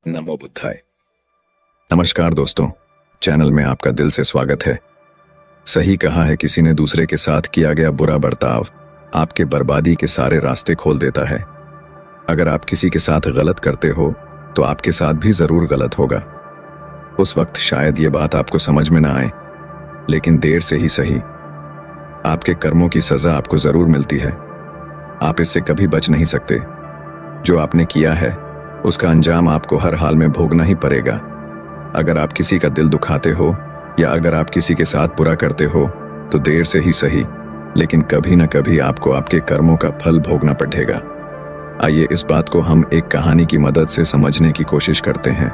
नमो बुद्धाय। नमस्कार दोस्तों, चैनल में आपका दिल से स्वागत है। सही कहा है किसी ने, दूसरे के साथ किया गया बुरा बर्ताव आपके बर्बादी के सारे रास्ते खोल देता है। अगर आप किसी के साथ गलत करते हो तो आपके साथ भी जरूर गलत होगा। उस वक्त शायद ये बात आपको समझ में ना आए, लेकिन देर से ही सही आपके कर्मों की सजा आपको जरूर मिलती है। आप इससे कभी बच नहीं सकते। जो आपने किया है उसका अंजाम आपको हर हाल में भोगना ही पड़ेगा। अगर आप किसी का दिल दुखाते हो या अगर आप किसी के साथ बुरा करते हो तो देर से ही सही, लेकिन कभी न कभी आपको आपके कर्मों का फल भोगना पड़ेगा। आइए इस बात को हम एक कहानी की मदद से समझने की कोशिश करते हैं।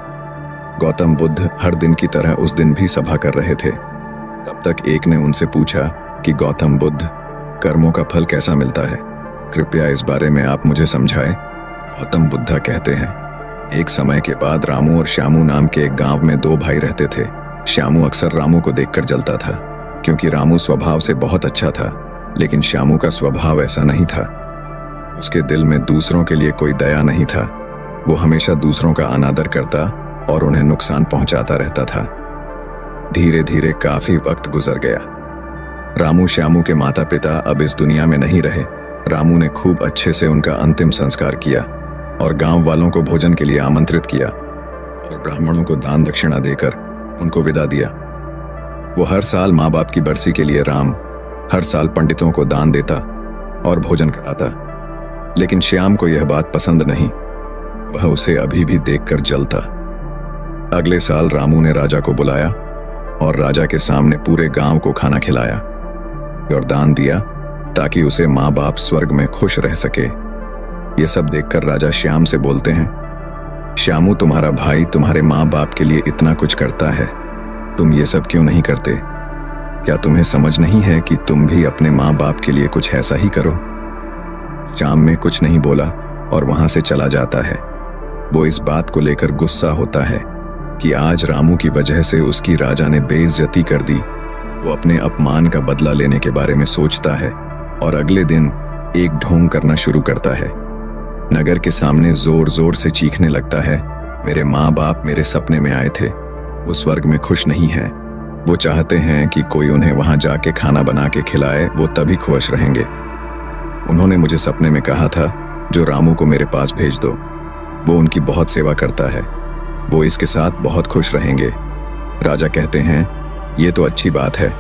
गौतम बुद्ध हर दिन की तरह उस दिन भी सभा कर रहे थे। तब तक एक ने उनसे पूछा कि गौतम बुद्ध, कर्मों का फल कैसा मिलता है? कृपया इस बारे में आप मुझे समझाएं। गौतम बुद्धा कहते हैं, एक समय के बाद रामू और श्यामू नाम के एक गांव में दो भाई रहते थे। श्यामू अक्सर रामू को देखकर जलता था, क्योंकि रामू स्वभाव से बहुत अच्छा था, लेकिन श्यामू का स्वभाव ऐसा नहीं था। उसके दिल में दूसरों के लिए कोई दया नहीं था। वो हमेशा दूसरों का अनादर करता और उन्हें नुकसान पहुंचाता रहता था। धीरे धीरे काफी वक्त गुजर गया। रामू श्यामू के माता पिता अब इस दुनिया में नहीं रहे। रामू ने खूब अच्छे से उनका अंतिम संस्कार किया और गांव वालों को भोजन के लिए आमंत्रित किया और ब्राह्मणों को दान दक्षिणा देकर उनको विदा दिया। वो हर साल माँ बाप की बरसी के लिए राम हर साल पंडितों को दान देता और भोजन कराता, लेकिन श्याम को यह बात पसंद नहीं। वह उसे अभी भी देखकर जलता। अगले साल रामू ने राजा को बुलाया और राजा के सामने पूरे गांव को खाना खिलाया और दान दिया ताकि उसे माँ बाप स्वर्ग में खुश रह सके। ये सब देखकर राजा श्याम से बोलते हैं, श्यामू, तुम्हारा भाई तुम्हारे माँ बाप के लिए इतना कुछ करता है, तुम ये सब क्यों नहीं करते? क्या तुम्हें समझ नहीं है कि तुम भी अपने माँ बाप के लिए कुछ ऐसा ही करो? श्याम में कुछ नहीं बोला और वहां से चला जाता है। वो इस बात को लेकर गुस्सा होता है कि आज रामू की वजह से उसकी राजा ने बेइज्जती कर दी। वो अपने अपमान का बदला लेने के बारे में सोचता है और अगले दिन एक ढोंग करना शुरू करता है। नगर के सामने जोर जोर से चीखने लगता है, मेरे माँ बाप मेरे सपने में आए थे, वो स्वर्ग में खुश नहीं है। वो चाहते हैं कि कोई उन्हें वहां जाके खाना बना के खिलाए, वो तभी खुश रहेंगे। उन्होंने मुझे सपने में कहा था, जो रामू को मेरे पास भेज दो, वो उनकी बहुत सेवा करता है, वो इसके साथ बहुत खुश रहेंगे। राजा कहते हैं, ये तो अच्छी बात है,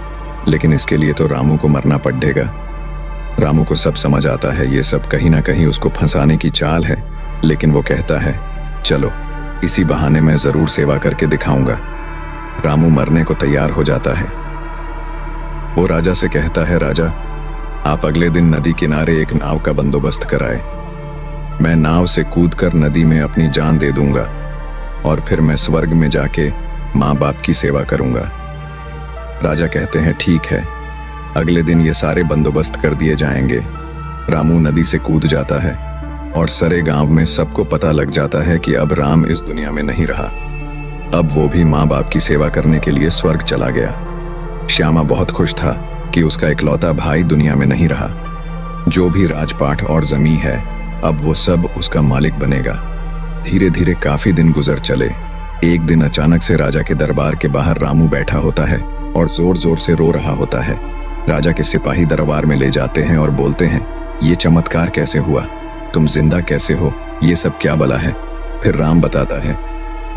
लेकिन इसके लिए तो रामू को मरना पड़ेगा। रामू को सब समझ आता है, ये सब कहीं ना कहीं उसको फंसाने की चाल है, लेकिन वो कहता है, चलो इसी बहाने मैं जरूर सेवा करके दिखाऊंगा। रामू मरने को तैयार हो जाता है। वो राजा से कहता है, राजा, आप अगले दिन नदी किनारे एक नाव का बंदोबस्त कराए। मैं नाव से कूदकर नदी में अपनी जान दे दूंगा और फिर मैं स्वर्ग में जाके माँ बाप की सेवा करूंगा। राजा कहते हैं, ठीक है, अगले दिन ये सारे बंदोबस्त कर दिए जाएंगे। रामू नदी से कूद जाता है और सारे गांव में सबको पता लग जाता है कि अब राम इस दुनिया में नहीं रहा। अब वो भी माँ बाप की सेवा करने के लिए स्वर्ग चला गया। श्यामा बहुत खुश था कि उसका इकलौता भाई दुनिया में नहीं रहा। जो भी राजपाट और जमीन है, अब वो सब उसका मालिक बनेगा। धीरे धीरे काफी दिन गुजर चले। एक दिन अचानक से राजा के दरबार के बाहर रामू बैठा होता है और जोर जोर से रो रहा होता है। राजा के सिपाही दरबार में ले जाते हैं और बोलते हैं, ये चमत्कार कैसे हुआ? तुम जिंदा कैसे हो? ये सब क्या बला है? फिर राम बताता है,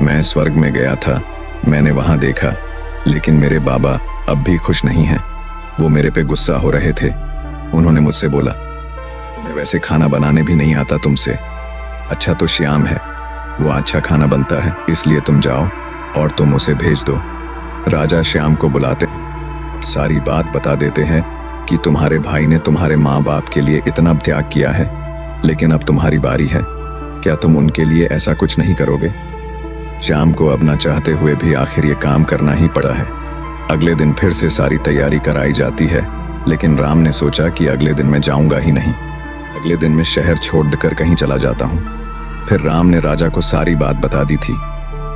मैं स्वर्ग में गया था, मैंने वहां देखा, लेकिन मेरे बाबा अब भी खुश नहीं हैं। वो मेरे पे गुस्सा हो रहे थे। उन्होंने मुझसे बोला, मैं वैसे खाना बनाने भी नहीं आता तुमसे। अच्छा तो श्याम है, वो अच्छा खाना बनता है, इसलिए तुम जाओ और तुम उसे भेज दो। राजा श्याम को बुलाते सारी बात बता देते हैं कि तुम्हारे भाई ने तुम्हारे माँ बाप के लिए इतना त्याग किया है, लेकिन अब तुम्हारी बारी है। क्या तुम उनके लिए ऐसा कुछ नहीं करोगे? श्याम को अब ना चाहते हुए भी आखिर ये काम करना ही पड़ा है। अगले दिन फिर से सारी तैयारी कराई जाती है, लेकिन राम ने सोचा कि अगले दिन मैं जाऊंगा ही नहीं। अगले दिन मैं शहर छोड़कर कहीं चला जाता हूँ। फिर राम ने राजा को सारी बात बता दी थी।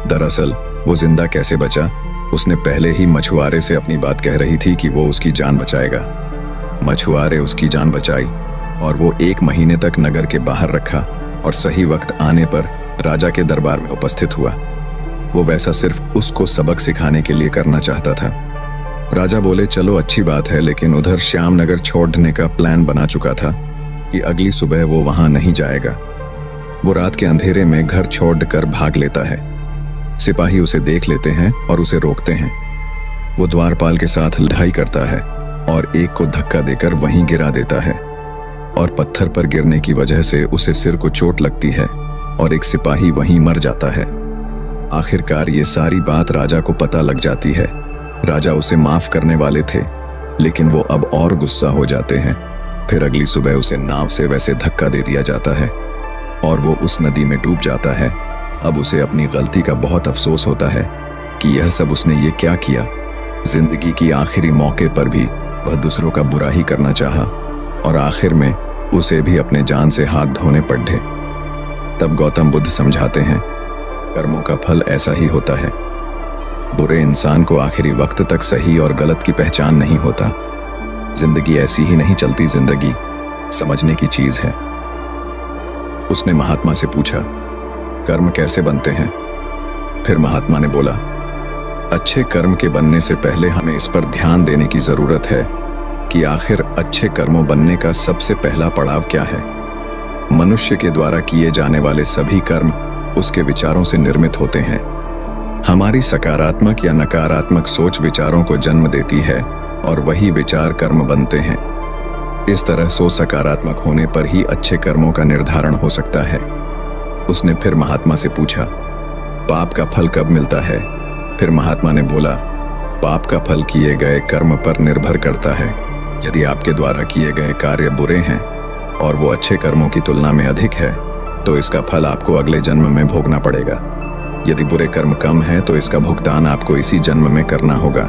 दरअसल वो जिंदा कैसे बचा, उसने पहले ही मछुआरे से अपनी बात कह रही थी कि वो उसकी जान बचाएगा। मछुआरे उसकी जान बचाई और वो 1 महीने तक नगर के बाहर रखा और सही वक्त आने पर राजा के दरबार में उपस्थित हुआ। वो वैसा सिर्फ उसको सबक सिखाने के लिए करना चाहता था। राजा बोले, चलो अच्छी बात है, लेकिन उधर श्यामनगर छोड़ने का प्लान बना चुका था कि अगली सुबह वो वहां नहीं जाएगा। वो रात के अंधेरे में घर छोड़कर भाग लेता है। सिपाही उसे देख लेते हैं और उसे रोकते हैं। वो द्वारपाल के साथ लड़ाई करता है और एक को धक्का देकर वहीं गिरा देता है और पत्थर पर गिरने की वजह से उसे सिर को चोट लगती है और एक सिपाही वहीं मर जाता है। आखिरकार ये सारी बात राजा को पता लग जाती है। राजा उसे माफ करने वाले थे, लेकिन वो अब और गुस्सा हो जाते हैं। फिर अगली सुबह उसे नाव से वैसे धक्का दे दिया जाता है और वो उस नदी में डूब जाता है। अब उसे अपनी गलती का बहुत अफसोस होता है कि यह सब उसने ये क्या किया। जिंदगी की आखिरी मौके पर भी वह दूसरों का बुरा ही करना चाहा और आखिर में उसे भी अपने जान से हाथ धोने पड़े। तब गौतम बुद्ध समझाते हैं, कर्मों का फल ऐसा ही होता है। बुरे इंसान को आखिरी वक्त तक सही और गलत की पहचान नहीं होता। जिंदगी ऐसी ही नहीं चलती, जिंदगी समझने की चीज है। उसने महात्मा से पूछा, कर्म कैसे बनते हैं? फिर महात्मा ने बोला, अच्छे कर्म के बनने से पहले हमें इस पर ध्यान देने की जरूरत है कि आखिर अच्छे कर्मों बनने का सबसे पहला पड़ाव क्या है। मनुष्य के द्वारा किए जाने वाले सभी कर्म उसके विचारों से निर्मित होते हैं। हमारी सकारात्मक या नकारात्मक सोच विचारों को जन्म देती है और वही विचार कर्म बनते हैं। इस तरह सोच सकारात्मक होने पर ही अच्छे कर्मों का निर्धारण हो सकता है। उसने फिर महात्मा से पूछा, पाप का फल कब मिलता है? फिर महात्मा ने बोला, पाप का फल किए गए कर्म पर निर्भर करता है। यदि आपके द्वारा किए गए कार्य बुरे हैं और वो अच्छे कर्मों की तुलना में अधिक है, तो इसका फल आपको अगले जन्म में भोगना पड़ेगा। यदि बुरे कर्म कम हैं, तो इसका भुगतान आपको इसी जन्म में करना होगा।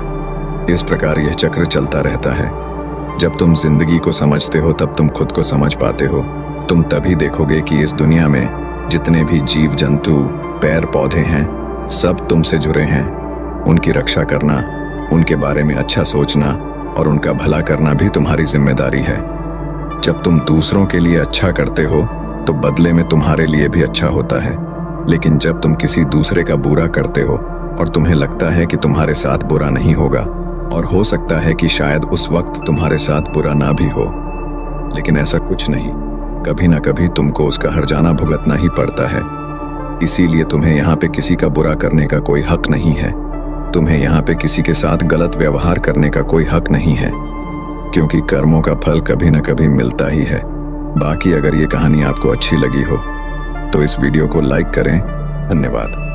इस प्रकार यह चक्र चलता रहता है। जब तुम जिंदगी को समझते हो, तब तुम खुद को समझ पाते हो। तुम तभी देखोगे कि इस दुनिया में जितने भी जीव जंतु, पेड़ पौधे हैं, सब तुमसे जुड़े हैं। उनकी रक्षा करना, उनके बारे में अच्छा सोचना और उनका भला करना भी तुम्हारी जिम्मेदारी है। जब तुम दूसरों के लिए अच्छा करते हो, तो बदले में तुम्हारे लिए भी अच्छा होता है। लेकिन जब तुम किसी दूसरे का बुरा करते हो और तुम्हें लगता है कि तुम्हारे साथ बुरा नहीं होगा, और हो सकता है कि शायद उस वक्त तुम्हारे साथ बुरा ना भी हो, लेकिन ऐसा कुछ नहीं, कभी ना कभी तुमको उसका हर्जाना भुगतना ही पड़ता है। इसीलिए तुम्हें यहाँ पे किसी का बुरा करने का कोई हक नहीं है। तुम्हें यहाँ पे किसी के साथ गलत व्यवहार करने का कोई हक नहीं है, क्योंकि कर्मों का फल कभी ना कभी मिलता ही है। बाकी अगर ये कहानी आपको अच्छी लगी हो तो इस वीडियो को लाइक करें। धन्यवाद।